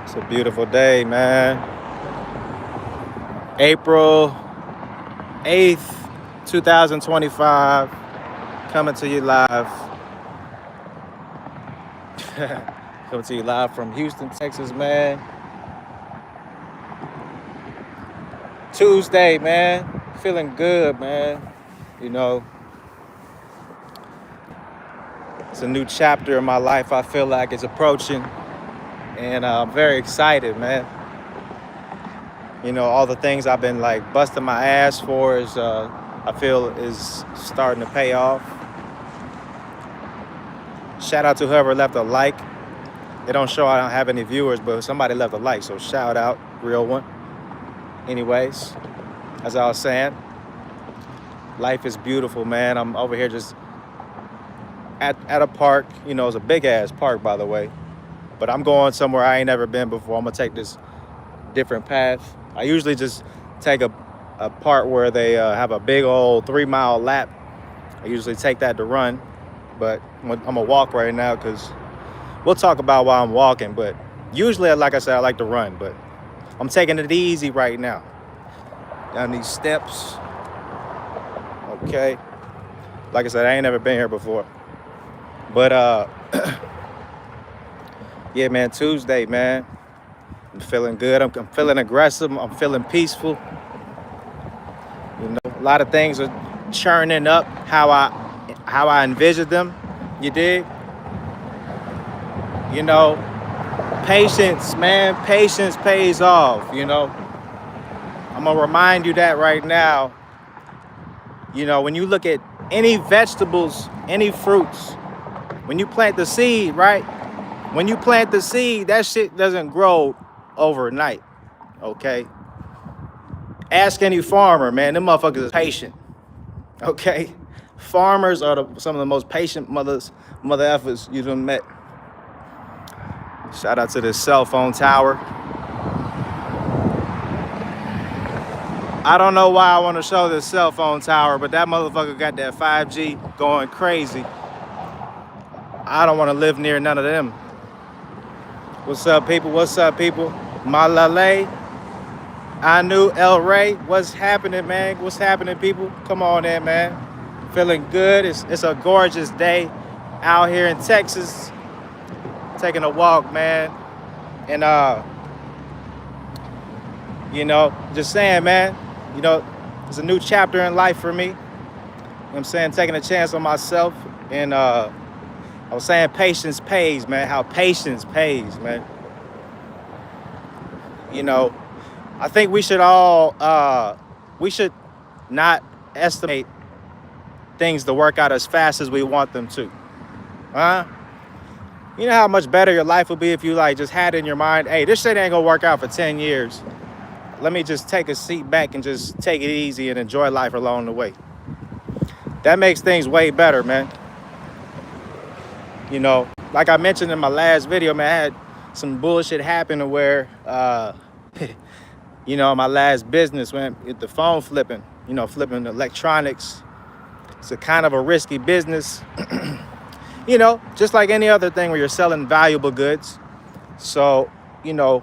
It's a beautiful day, man. April 8th, 2025, coming to you live. Coming to you live from Houston, Texas, man. Tuesday, man. Feeling good, man. You know, it's a new chapter in my life. I feel like it's approaching, and I'm very excited, man. You know, all the things I've been like busting my ass for is, I feel, is starting to pay off. Shout out to whoever left a like. It don't show I don't have any viewers, but somebody left a like, so shout out, real one. Anyways, as I was saying, life is beautiful, man. I'm over here just at a park. You know, it's a big ass park, by the way. But I'm going somewhere I ain't never been before. I'm gonna take this different path. I usually just take a part where they have a big old 3-mile lap. I usually take that to run, but I'm gonna walk right now because we'll talk about while I'm walking. But usually, like I said, I like to run, but I'm taking it easy right now. Down these steps. Okay. Like I said, I ain't never been here before. But yeah, man, Tuesday, man. I'm feeling good. I'm feeling aggressive. I'm feeling peaceful. You know, a lot of things are churning up how I envisioned them. You dig? You know, patience, man. Patience pays off. You know, I'm gonna remind you that right now. You know, when you look at any vegetables, any fruits, when you plant the seed, right? When you plant the seed, that shit doesn't grow overnight, okay? Ask any farmer, man. Them motherfuckers is patient, okay? Farmers are some of the most patient mother effers you done met. Shout out to this cell phone tower. I don't know why I want to show this cell phone tower, but that motherfucker got that 5G going crazy. I don't want to live near none of them. What's up, people? What's up, people? Malale, Anu, El Ray. What's happening, man? What's happening, people? Come on in, man. Feeling good. It's a gorgeous day out here in Texas. Taking a walk, man. And you know, just saying, man, you know, it's a new chapter in life for me. You know what I'm saying? Taking a chance on myself. And I was saying patience pays, man. How patience pays, man. You know, I think we should all, we should not estimate things to work out as fast as we want them to. Huh? You know how much better your life would be if you like just had in your mind, hey, this shit ain't gonna work out for 10 years. Let me just take a seat back and just take it easy and enjoy life along the way. That makes things way better, man. You know, like I mentioned in my last video, man, I had some bullshit happen where, you know, my last business went with the phone flipping, you know, flipping electronics. It's a kind of a risky business, you know, just like any other thing where you're selling valuable goods. So, you know,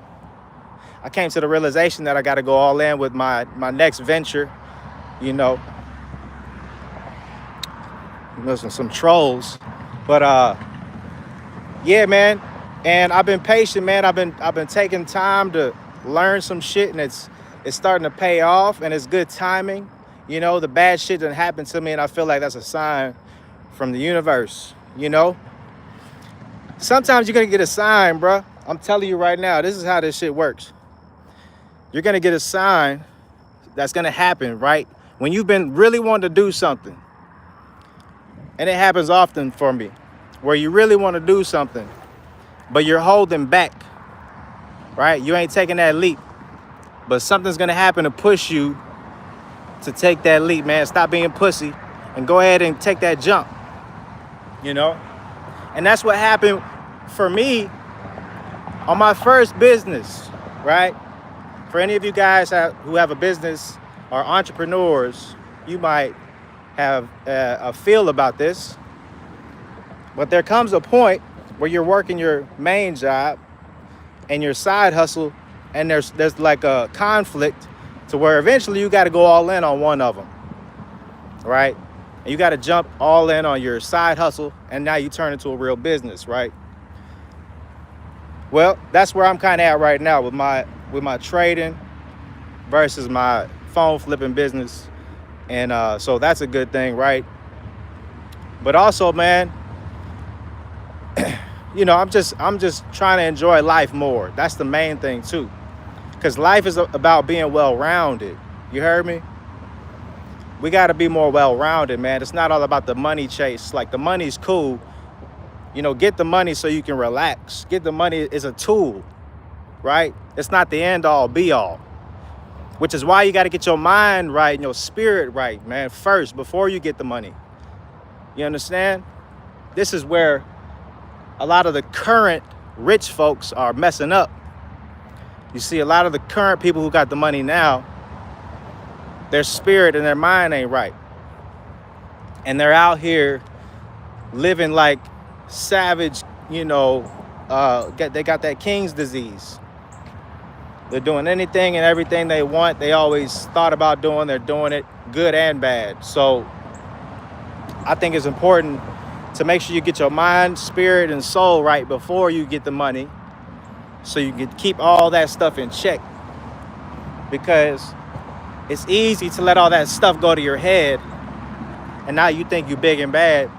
I came to the realization that I got to go all in with my next venture, you know. Listen, some trolls, but yeah, man. And I've been patient, man. I've been taking time to learn some shit, and it's starting to pay off, and it's good timing. You know, the bad shit done happened to me, and I feel like that's a sign from the universe. You know, sometimes you're gonna get a sign, bruh. I'm telling you right now, this is how this shit works. You're gonna get a sign that's gonna happen, right? When you've been really wanting to do something. And it happens often for me, where you really want to do something, but you're holding back, right? You ain't taking that leap, but something's gonna happen to push you to take that leap, man. Stop being pussy and go ahead and take that jump, you know? And that's what happened for me on my first business, right? For any of you guys who have a business or entrepreneurs, you might have a feel about this, but there comes a point where you're working your main job and your side hustle, and there's like a conflict to where eventually you got to go all in on one of them, right? And you got to jump all in on your side hustle, and now you turn into a real business, right? Well, that's where I'm kind of at right now with my trading versus my phone flipping business, and so that's a good thing, right? But also, man, I'm just trying to enjoy life more. That's the main thing too, because life is about being well-rounded. You heard me? We got to be more well-rounded, man. It's not all about the money chase. Like, the money's cool. Get the money so you can relax. Get the money is a tool, right? It's not the end all be all, which is why you got to get your mind right and your spirit right, man, first, before you get the money. You understand? This is where a lot of the current rich folks are messing up. You see, a lot of the current people who got the money now, their spirit and their mind ain't right. And they're out here living like savage, they got that king's disease. They're doing anything and everything they want. They always thought about doing. They're doing it, good and bad. So I think it's important to make sure you get your mind, spirit, and soul right before you get the money, so you can keep all that stuff in check. Because it's easy to let all that stuff go to your head, and now you think you're big and bad.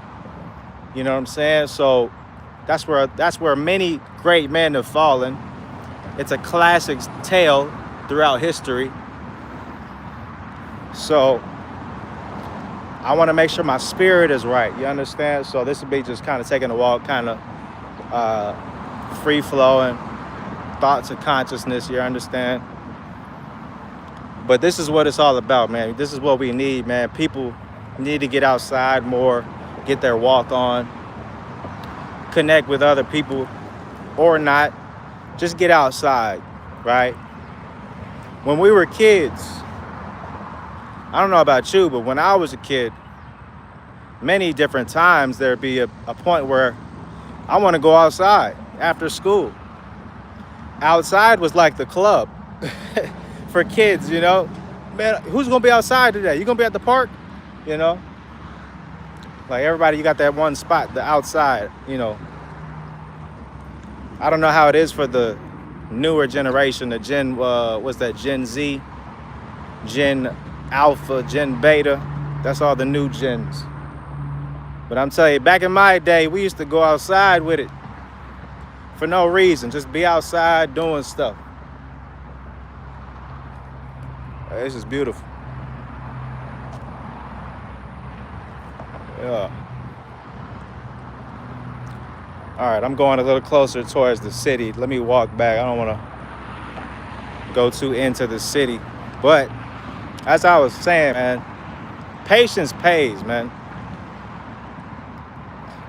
You know what I'm saying? So that's where many great men have fallen. It's a classic tale throughout history. So I want to make sure my spirit is right. You understand? So this would be just kind of taking a walk, kind of free flowing thoughts of consciousness. You understand? But this is what it's all about, man. This is what we need, man. People need to get outside more, get their walk on, connect with other people or not. Just get outside, right? When we were kids, I don't know about you, but when I was a kid, many different times there'd be a point where I want to go outside after school. Outside was like the club for kids, Man, who's going to be outside today? You going to be at the park? Like, everybody, you got that one spot, the outside, I don't know how it is for the newer generation, the Gen, what's that, Gen Z, Gen Alpha, Gen Beta. That's all the new gens. But I'm telling you, back in my day, we used to go outside with it for no reason. Just be outside doing stuff. This is beautiful. Yeah. All right, I'm going a little closer towards the city. Let me walk back. I don't want to go too into the city. But as I was saying, man, patience pays, man.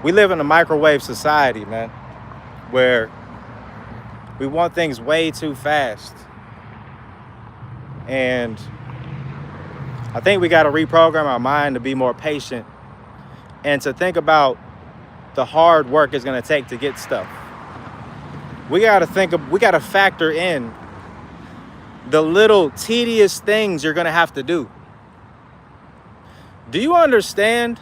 We live in a microwave society, man, where we want things way too fast. And I think we got to reprogram our mind to be more patient and to think about the hard work it's going to take to get stuff. We got to factor in the little tedious things you're going to have to do. Do you understand?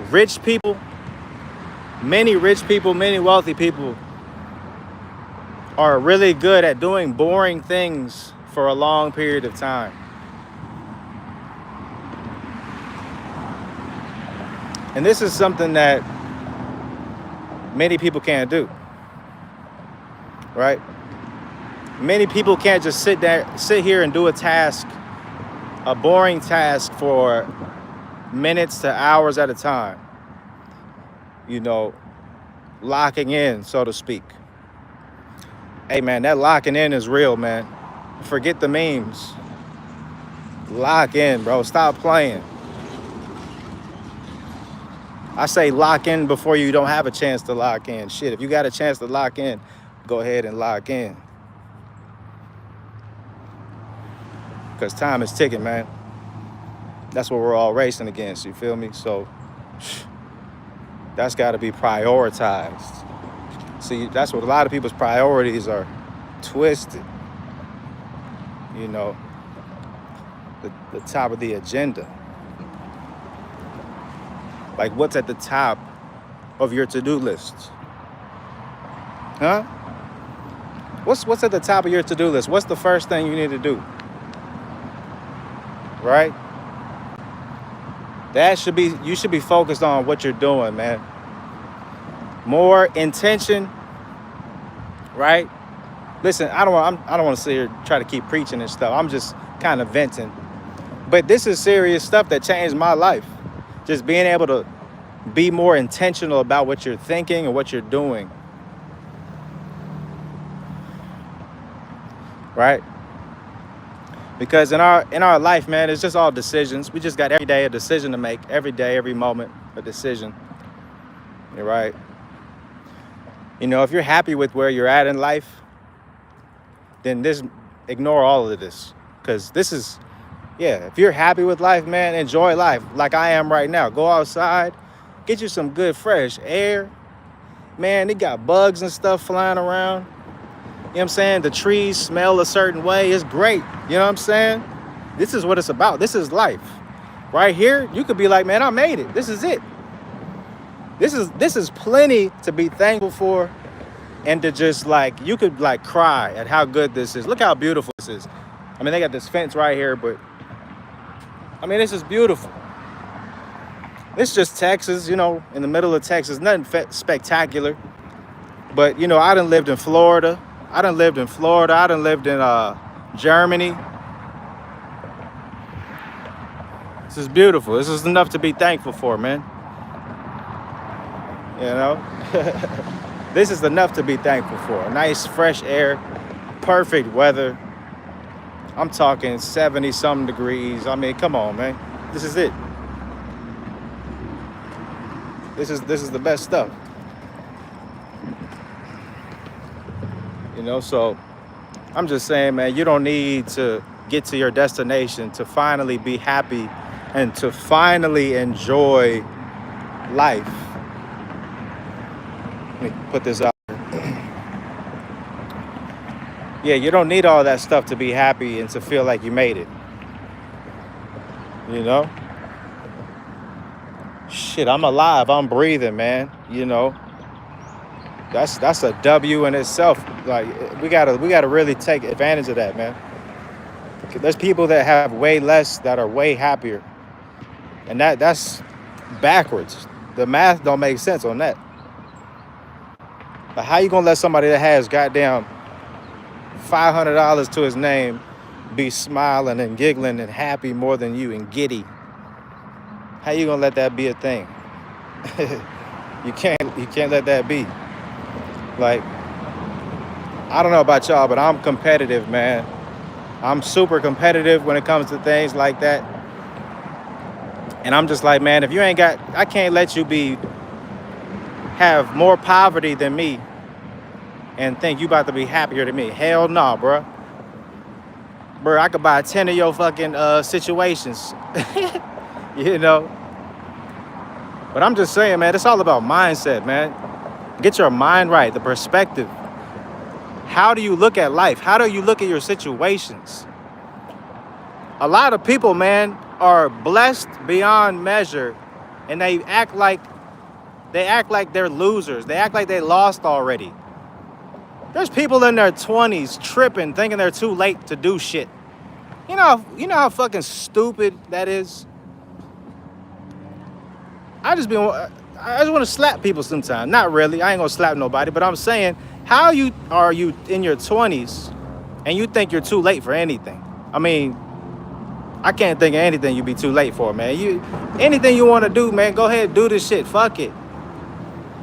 Rich people, many wealthy people are really good at doing boring things for a long period of time. And this is something that many people can't do, right? Many people can't just sit here and do a boring task for minutes to hours at a time, locking in, so to speak. Hey, man, that locking in is real, man. Forget the memes. Lock in, bro. Stop playing. I say lock in before you don't have a chance to lock in. Shit, if you got a chance to lock in, go ahead and lock in. Because time is ticking, man. That's what we're all racing against, you feel me? So that's got to be prioritized. See, that's what a lot of people's priorities are twisted. You know, the top of the agenda. Like, what's at the top of your to-do list? Huh? What's at the top of your to-do list? What's the first thing you need to do? Right? You should be focused on what you're doing, man. More intention, right? Listen, I don't want to sit here and try to keep preaching and stuff. I'm just kind of venting. But this is serious stuff that changed my life. Just being able to be more intentional about what you're thinking and what you're doing. Right? Because in our life, man, it's just all decisions. We just got every day a decision to make. Every day, every moment, a decision. You're right. You know, if you're happy with where you're at in life, then ignore all of this. Because if you're happy with life, man, enjoy life like I am right now. Go outside, get you some good fresh air. Man, they got bugs and stuff flying around. You know what I'm saying? The trees smell a certain way. It's great. You know what I'm saying? This is what it's about. This is life. Right here, you could be like, man, I made it. This is it. This is plenty to be thankful for, and to just you could cry at how good this is. Look how beautiful this is. I mean, they got this fence right here, but I mean, this is beautiful. It's just Texas, you know, in the middle of Texas. Nothing spectacular. But, you know, I done lived in Florida. I done lived in Germany. This is beautiful. This is enough to be thankful for, man. You know? This is enough to be thankful for. Nice, fresh air, perfect weather. I'm talking 70-something degrees. I mean, come on, man. This is it. This is the best stuff. You know, so I'm just saying, man, you don't need to get to your destination to finally be happy and to finally enjoy life. Let me put this out. Yeah, you don't need all that stuff to be happy and to feel like you made it. You know? Shit, I'm alive. I'm breathing, man. You know? That's a W in itself. Like, we gotta really take advantage of that, man. There's people that have way less that are way happier. And that's backwards. The math don't make sense on that. But how you gonna let somebody that has goddamn $500 to his name be smiling and giggling and happy more than you and giddy? How you gonna let that be a thing? You can't let that be. Like, I don't know about y'all, but I'm competitive, man. I'm super competitive when it comes to things like that. And I'm just like, man, if you ain't got, I can't let you have more poverty than me and think you about to be happier than me. Hell no, bro. Bro, I could buy 10 of your fucking situations. You know? But I'm just saying, man, it's all about mindset, man. Get your mind right, the perspective. How do you look at life? How do you look at your situations? A lot of people, man, are blessed beyond measure, and they act like they're losers. They act like they lost already. There's people in their 20s tripping, thinking they're too late to do shit. You know how fucking stupid that is? I just want to slap people sometimes. Not really. I ain't gonna slap nobody, but I'm saying, how are you in your 20s and you think you're too late for anything? I mean, I can't think of anything you'd be too late for, man. Anything you want to do, man, go ahead, do this shit. Fuck it. You know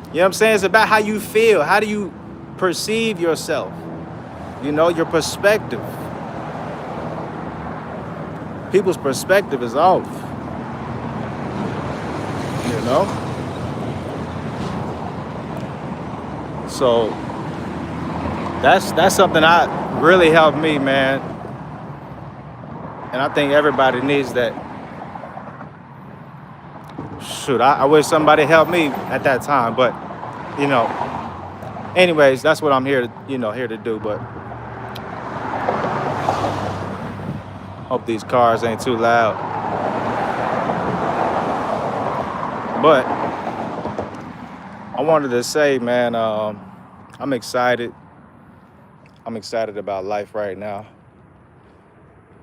what I'm saying? It's about how you feel. How do you perceive yourself? You know, your perspective. People's perspective is off. You know? So that's something that really helped me, man. And I think everybody needs that. Shoot, I wish somebody helped me at that time, but you know, Anyways, that's what I'm here to, here to do. But hope these cars ain't too loud. But I wanted to say, man, I'm excited. I'm excited about life right now.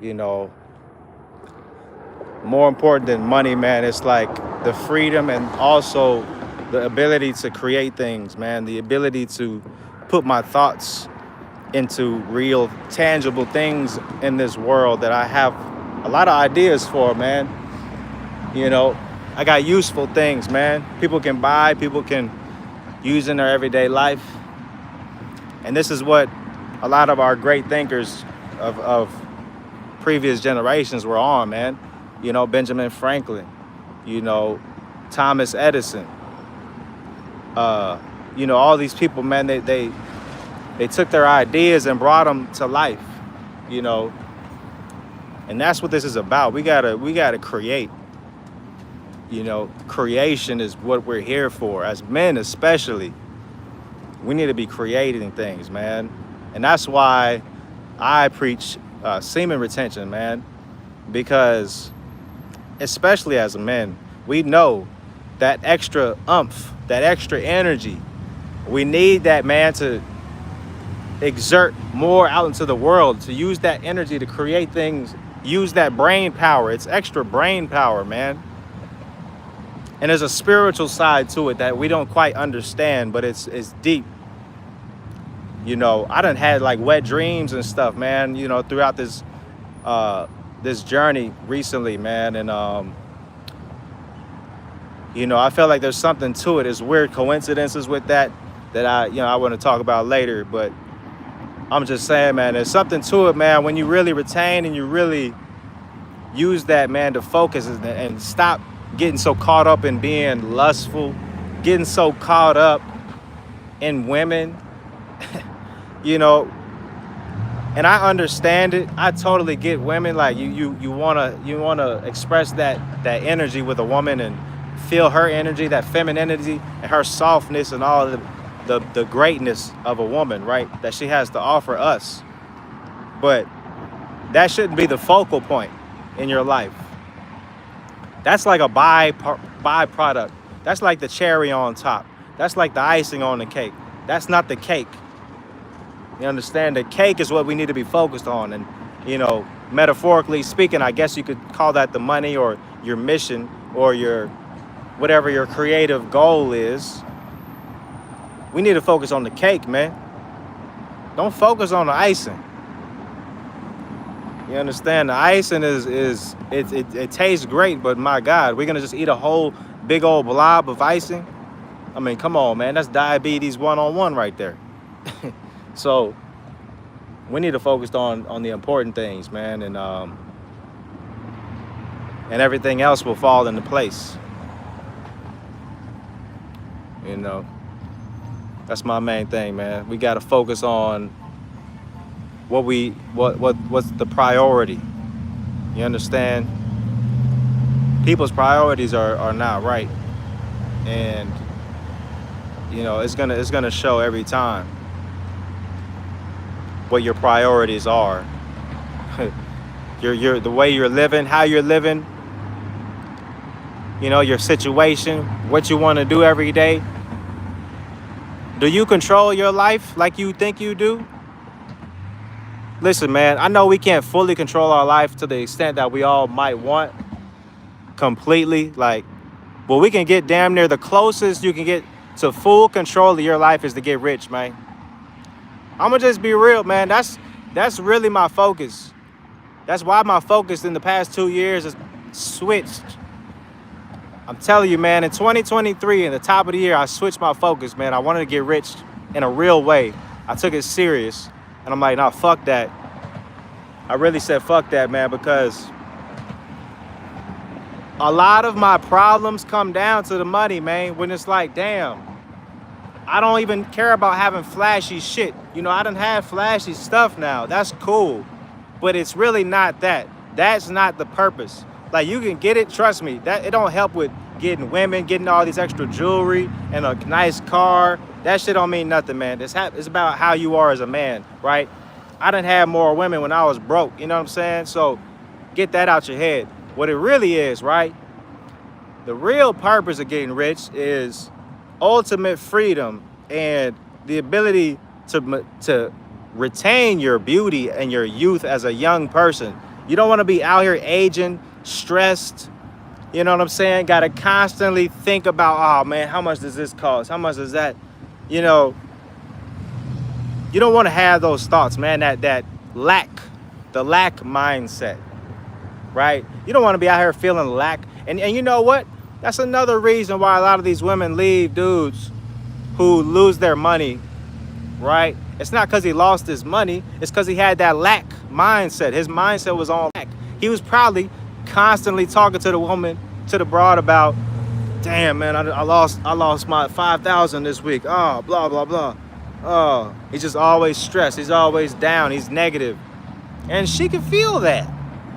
You know, more important than money, man, it's like the freedom and also the ability to create things, man. The ability to put my thoughts into real, tangible things in this world that I have a lot of ideas for, man. You know, I got useful things, man. People can buy, people can use in their everyday life. And this is what a lot of our great thinkers of previous generations were on, man. You know, Benjamin Franklin, you know, Thomas Edison, all these people, man, they took their ideas and brought them to life, you know, and that's what this is about. We gotta create, creation is what we're here for. As men, especially, we need to be creating things, man. And that's why I preach semen retention, man, because especially as men, we know that extra umph, that extra energy, we need that, man, to exert more out into the world, to use that energy to create things, use that brain power. It's extra brain power, man. And there's a spiritual side to it that we don't quite understand, but it's deep. I done had like wet dreams and stuff, man, throughout this journey recently, man. And I feel like there's something to it. There's weird coincidences with that I want to talk about later. But I'm just saying, man, there's something to it, man, when you really retain and you really use that, man, to focus and stop getting so caught up in being lustful, getting so caught up in women, and I understand it. I totally get women. Like you wanna express that energy with a woman and feel her energy, that femininity and her softness and all the greatness of a woman, right? That she has to offer us. But that shouldn't be the focal point in your life. That's like a byproduct. That's like the cherry on top. That's like the icing on the cake. That's not the cake. You understand? The cake is what we need to be focused on. And, metaphorically speaking, I guess you could call that the money or your mission or your whatever your creative goal is. We need to focus on the cake, man. Don't focus on the icing. You understand? The icing it tastes great, but my God, we're gonna just eat a whole big old blob of icing. I mean, come on, man. That's diabetes 101 right there. So we need to focus on the important things, man, and everything else will fall into place. That's my main thing, man. We got to focus on what's the priority. You understand? People's priorities are not right, and it's gonna show every time what your priorities are. your the way you're living, how you're living, your situation, what you want to do every day. Do you control your life like you think you do? Listen, man, I know we can't fully control our life to the extent that we all might want completely, but we can get damn near the closest you can get to full control of your life is to get rich, man. I'm gonna just be real, man. That's really my focus. That's why my focus in the past 2 years has switched. I'm telling you, man, in 2023, in the top of the year, I switched my focus, man. I wanted to get rich in a real way. I took it serious. And I'm like, nah, fuck that. I really said fuck that, man, because a lot of my problems come down to the money, man, when it's like, damn, I don't even care about having flashy shit. I done have flashy stuff now. That's cool. But it's really not that. That's not the purpose. Like, you can get it, trust me, that it don't help with getting women, getting all these extra jewelry and a nice car. That shit don't mean nothing, man. It's about how you are as a man, right? I done had more women when I was broke, you know what I'm saying? So get that out your head. What it really is, right? The real purpose of getting rich is ultimate freedom and the ability to retain your beauty and your youth as a young person. You don't want to be out here aging, stressed, you know what I'm saying? Got to constantly think about, oh man, how much does this cost? How much does that, you know, you don't want to have those thoughts, man, that lack, the lack mindset, right? You don't want to be out here feeling lack. And you know what? That's another reason why a lot of these women leave dudes who lose their money, right? It's not because he lost his money. It's because he had that lack mindset. His mindset was on lack. He was probably constantly talking to the woman, to the broad about, damn, man, I lost my 5,000 this week. Oh, blah, blah, blah. Oh, he's just always stressed. He's always down. He's negative. And she can feel that.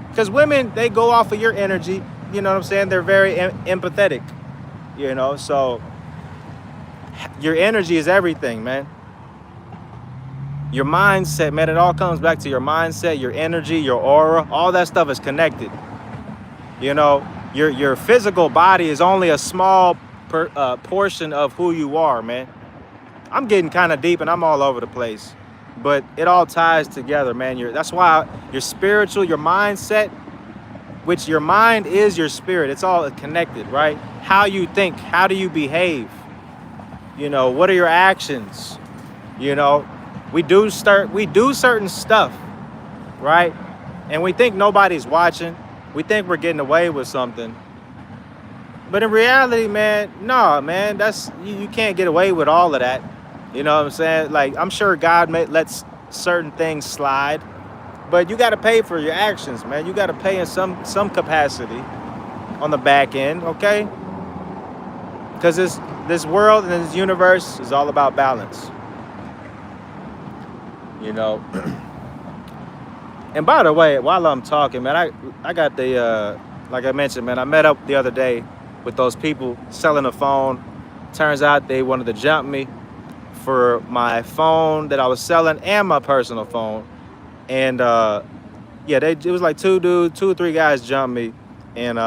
Because women, they go off of your energy. You know what I'm saying? They're very empathetic, you know? So your energy is everything, man. Your mindset, man, it all comes back to your mindset, your energy, your aura. All that stuff is connected. You know, your physical body is only a small portion of who you are, man. I'm getting kind of deep and I'm all over the place. But it all ties together, man. That's why your spiritual, your mindset, which your mind is your spirit. It's all connected, right? How you think, how do you behave? You know, what are your actions? You know, we do certain stuff, right? And we think nobody's watching. We think we're getting away with something. But in reality, man, no, man, you can't get away with all of that. You know what I'm saying? Like, I'm sure God lets certain things slide. But you got to pay for your actions, man. You got to pay in some capacity on the back end, okay? Because this world and this universe is all about balance. You know. And by the way, while I'm talking, man, I got like I mentioned, man, I met up the other day with those people selling a phone. Turns out they wanted to jump me for my phone that I was selling and my personal phone. And yeah, it was like two or three guys jumped me, and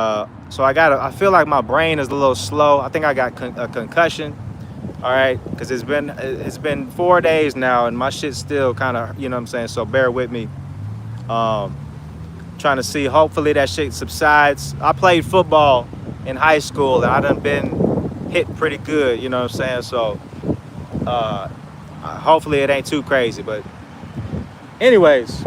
so I feel like my brain is a little slow. I think I got a concussion. All right, because it's been 4 days now, and my shit's still kind of, you know what I'm saying. So bear with me. Trying to see. Hopefully that shit subsides. I played football in high school, and I done been hit pretty good. You know what I'm saying. So hopefully it ain't too crazy, but. Anyways,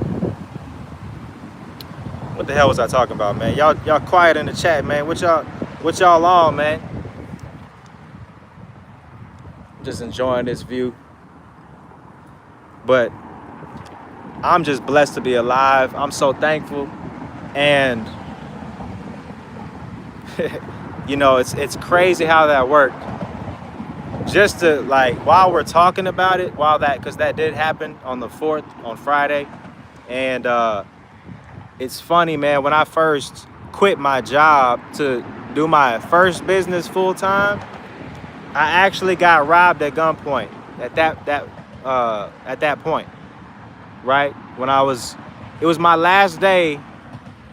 what the hell was I talking about, man? Y'all quiet in the chat, man. What y'all on, man? Just enjoying this view. But I'm just blessed to be alive. I'm so thankful. And you know, it's crazy how that worked. Just to, like, while we're talking about it, because that did happen on the 4th, on Friday. And it's funny, man, when I first quit my job to do my first business full time, I actually got robbed at gunpoint at that point, right? It was my last day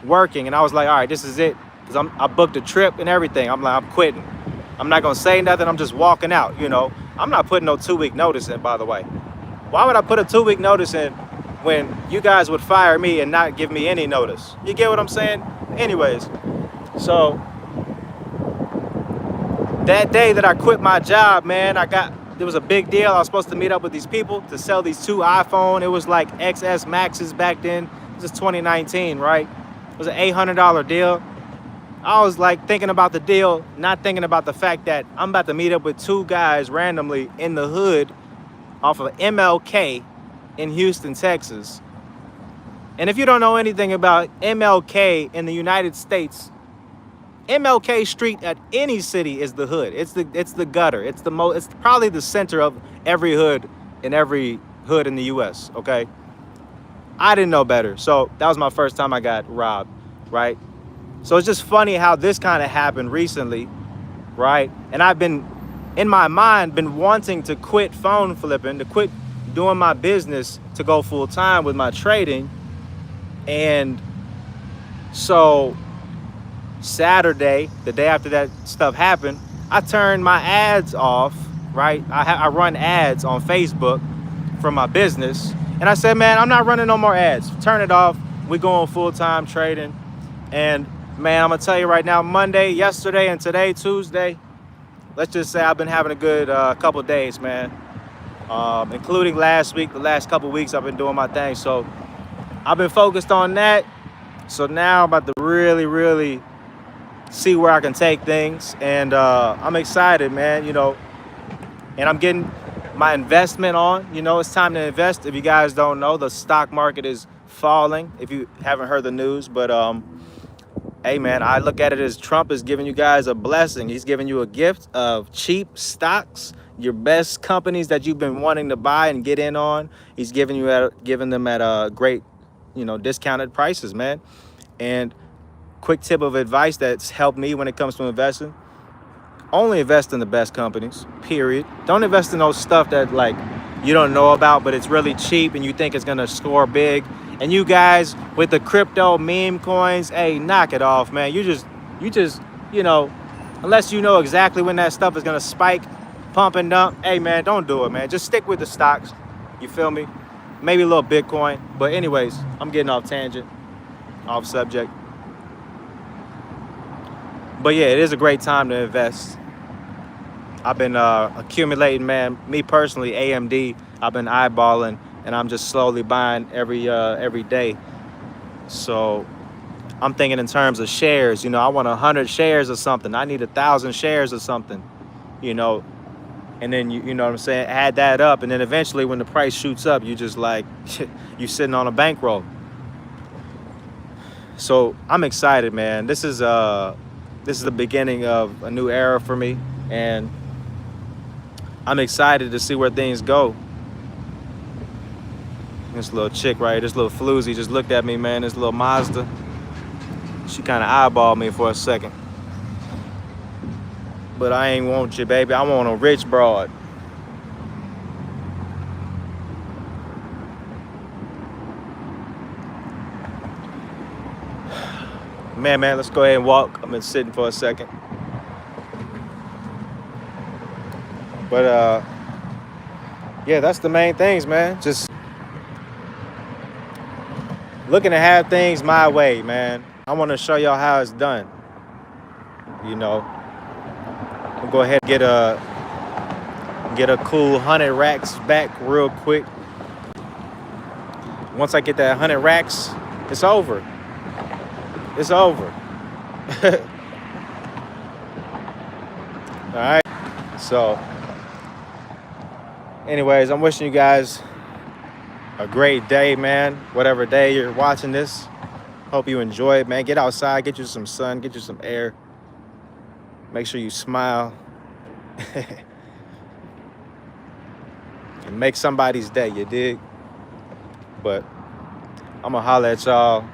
working, and I was like, all right, this is it. Because I booked a trip and everything. I'm like, I'm quitting. I'm not going to say nothing. I'm just walking out, you know. I'm not putting no 2-week notice in, by the way. Why would I put a 2-week notice in when you guys would fire me and not give me any notice? You get what I'm saying? Anyways, so that day that I quit my job, man, there was a big deal. I was supposed to meet up with these people to sell these 2 iPhone. It was like XS Maxes back then. This is 2019, right? It was an $800 deal. I was like thinking about the deal, not thinking about the fact that I'm about to meet up with 2 guys randomly in the hood off of MLK in Houston, Texas. And if you don't know anything about MLK in the United States, MLK Street at any city is the hood. It's the gutter. It's probably the center of every hood in the US, okay? I didn't know better. So that was my first time I got robbed, right? So it's just funny how this kind of happened recently. right? And I've been, in my mind, been wanting to quit phone flipping, to quit doing my business, to go full time with my trading. And so Saturday, the day after that stuff happened, I turned my ads off, right? I run ads on Facebook from my business. And I said, man, I'm not running no more ads. Turn it off. We going full-time trading. And man, I'm gonna tell you right now, Monday, yesterday, and today, Tuesday, let's just say I've been having a good couple of days, man. Including last week, the last couple of weeks, I've been doing my thing. So I've been focused on that. So now I'm about to really see where I can take things. And I'm excited, man, and I'm getting my investment on. It's time to invest. If you guys don't know, the stock market is falling, if you haven't heard the news. But hey, man, I look at it as Trump is giving you guys a blessing. He's giving you a gift of cheap stocks, your best companies that you've been wanting to buy and get in on. He's giving them at great, discounted prices, man. And quick tip of advice that's helped me when it comes to investing: only invest in the best companies, period. Don't invest in those stuff that like you don't know about, but it's really cheap and you think it's gonna score big. And you guys with the crypto meme coins, hey, knock it off, man. You just, unless you know exactly when that stuff is gonna spike, pump and dump, hey man, don't do it, man. Just stick with the stocks. You feel me? Maybe a little Bitcoin. But anyways, I'm getting off tangent, off subject. But yeah, it is a great time to invest. I've been accumulating, man. Me personally, AMD, I've been eyeballing, and I'm just slowly buying every day. So I'm thinking in terms of shares. I want 100 shares or something. I need 1,000 shares or something. And then you know what I'm saying. Add that up, and then eventually, when the price shoots up, you just like you sitting on a bankroll. So I'm excited, man. This is the beginning of a new era for me, and I'm excited to see where things go. This little chick right here, this little floozy just looked at me, man. This little Mazda. She kind of eyeballed me for a second. But I ain't want you, baby. I want a rich broad. Man, let's go ahead and walk. I've been sitting for a second. But yeah, that's the main things, man. Just looking to have things my way, man. I want to show y'all how it's done. I'll go ahead and get a cool 100 racks back real quick. Once I get that 100 racks, it's over. It's over. All right. So anyways, I'm wishing you guys a great day, man. Whatever day you're watching this, hope you enjoy it, man. Get outside, get you some sun, get you some air. Make sure you smile and make somebody's day, you dig? But I'm gonna holler at y'all